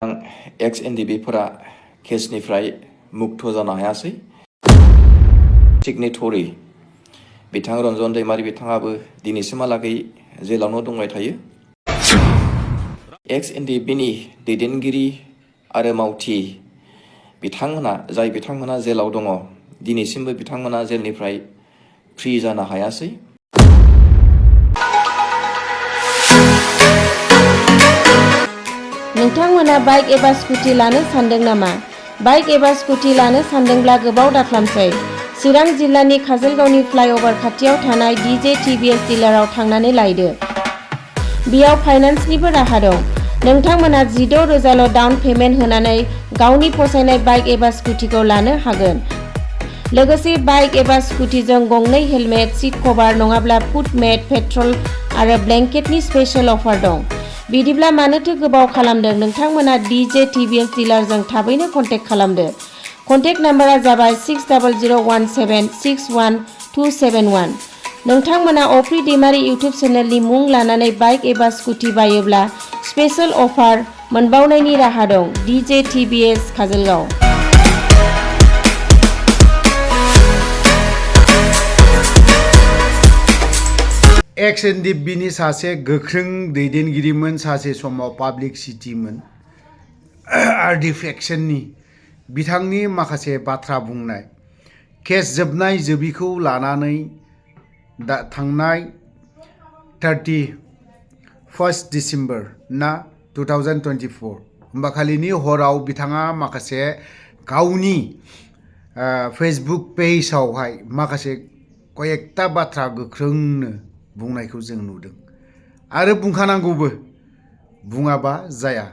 एक्स NDFB केसनिफ्राय मुक्त जानो हायासै। सिगनेटरि बिथां रन्जन दैमारि बिथाङाबो दिनैसिमहालागै जेलावनो दंबाय थायो। एक्स एनडिएफबिनि दैदेनगिरि आरो मावथि बिथांमोना जाय बिथांमोना जेलाव दङ, दिनैसिमबो बिथांमोना जेलनिफ्राय फ्रि जानो हायासै। नोंथांमोना बाइक एबा स्कुटि लानो सानदों नामा? बाइक एबा स्कुटि लानो सानदोंब्ला गोबाव दाखालामसै। चिरां जिल्लानि काजलगावनि फ्लाइअभार खाथियाव थानाय DJTBS डिलाराव थांनानै लायदो। बेयाव फाइनान्सनिबो राहा दं। नोंथांमोना 16,000ल' डाउन पेमेन्ट होनानै गावनि फसायनाय बाइक एबा स्कुटिखौ लानो हागोन। लोगोसे बाइक एबा स्कुटिजों गंनै हेलमेट, सीट कभार नङाब्ला फुट मेट, पेट्रल आरो ब्लेंकेटनि स्पेशल अफार दं। बिदिब्ला मानोथो गोबाव खालामदों? नोंथांमोना DJTBS डिलारजों थाबैनो कन्टेक्ट खालामदो। कन्टेक्ट नाम्बारा जाबाय 6001761271। नोंथांमोना अफ्रि दैमारि इउटुब चेनेलनि मुं लानानै बाइक एबा स्कुटि बायोब्ला स्पेशल अफार मोनबावनायनि राहा दं। DJTBS काजलगाव। एक्स एनडिएफबिनि सासे गोख्रों दैदेनगिरिमोन, सासे समाव पाब्लिसिटिमोन। आरडि फेक्सननि बिथांनि माखासे बाथ्रा बुंनाय, केस जोबनाय जोबिखौ लानानै थांनाय 31 डिसेम्बर ना 2024 होमबाखालिनि हराव बिथाङा माखासे गावनि फेसबुक पेजआवहाय माखासे कयेकथा बाथ्रा गोख्रोंनो बुंनायखौ जों नुदों आरो बुंखानांगौबो, बुङाबा जाया।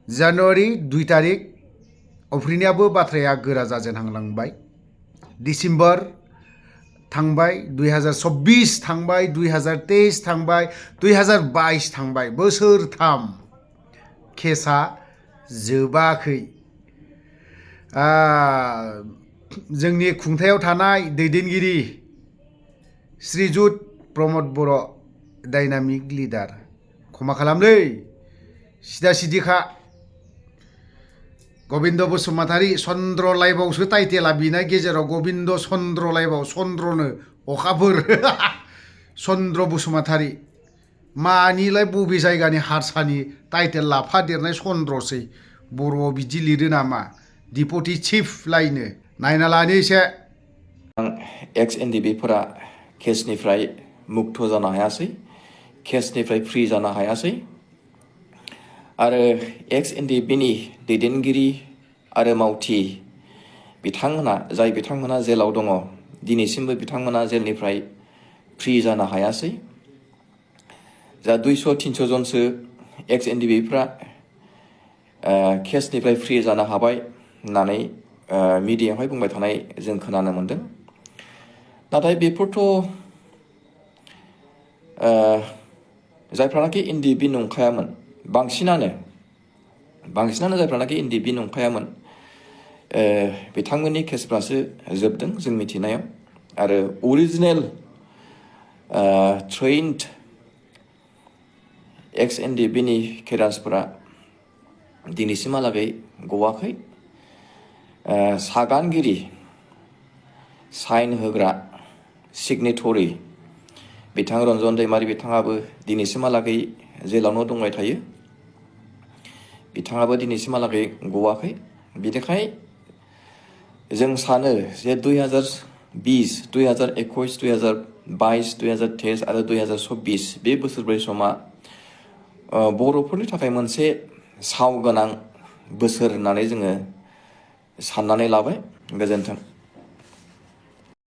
जानुवारि 2 तारिख अफ्रिनियाबो बाथ्राया गोरा जाजेनहांलांबाय। डिसेम्बर थांबाय, 2024 थांबाय, 2023 थांबाय, 2022 थांबाय, बोसोरथाम केसा जोबाखै। जोंनि खुंथायाव थानाय दैदेनगिरि श्रीजुत प्रमद बर' डाइनामिक लिडार, क्षमा खालामलै, सिदा सिदिखा। गबिन्द बसुमतारी चन्द्र लाइभआवसो टाइटेला, बिना गेजेराव गबिन्द चन्द्र लाइभआव, चन्द्रनो अखाफोर चन्द्र बसुमतारी मानिलाय बबे जायगानि हारसानि टाइटेल लाफादेरनाय चन्द्रसै? बर'आव बिदि लिरो नामा? डिपुटि चिफ लायनो नायना लानो एसे। एक्स एनडिएफबि केसनिफ्राय मुक्त जानो हायासै, केसनिफ्राय फ्रि जानो हायासै। आरो एक्स एनडिएफबिनि दैदेनगिरि आरो मावथि बिथांमोना जाय बिथांमोना जेलाव दङ, दिनैसिमबो बिथांमोना जेलनिफ्राय फ्रि जानो हायासै। जा 200-300 जनसो एक्स एनडिएफबिफ्रा केसनिफ्राय फ्रि जानो हाबाय होननानै मिडियायावहाय बुंबाय थानाय जों खोनानो मोन्दों। नाथाय बेफोरथ' जायफ्रानाखि एनडिएफबि नंखायामोन, बांसिनानो जायफ्रानाखि एनडिएफबि नंखायामोन, बिथांमोननि केसफ्रासो जोबदों जों मिथिनायाव। आरो अरिजिनेल ट्रेन्ड एक्स एनडिएफबिनि केडार्सफोरा दिनैसिमहालागै गवाखै। सागानगिरि, साइन होग्रा, सिगनेटरि बिथां रन्जन दैमारि बिथाङाबो दिनैसिमहालागै जेलावनो दंबाय थायो। बिथाङाबो दिनैसिमहालागै गवाखै। बिनिखाय जों सानो जे 2020, 2021, 2022, 2023 आरो 2024 बे बोसोरब्रै समा बर'फोरनि थाखाय मोनसे साव गोनां बोसोर होननानै जोङो साननानै लाबाय। गोजोन्थों।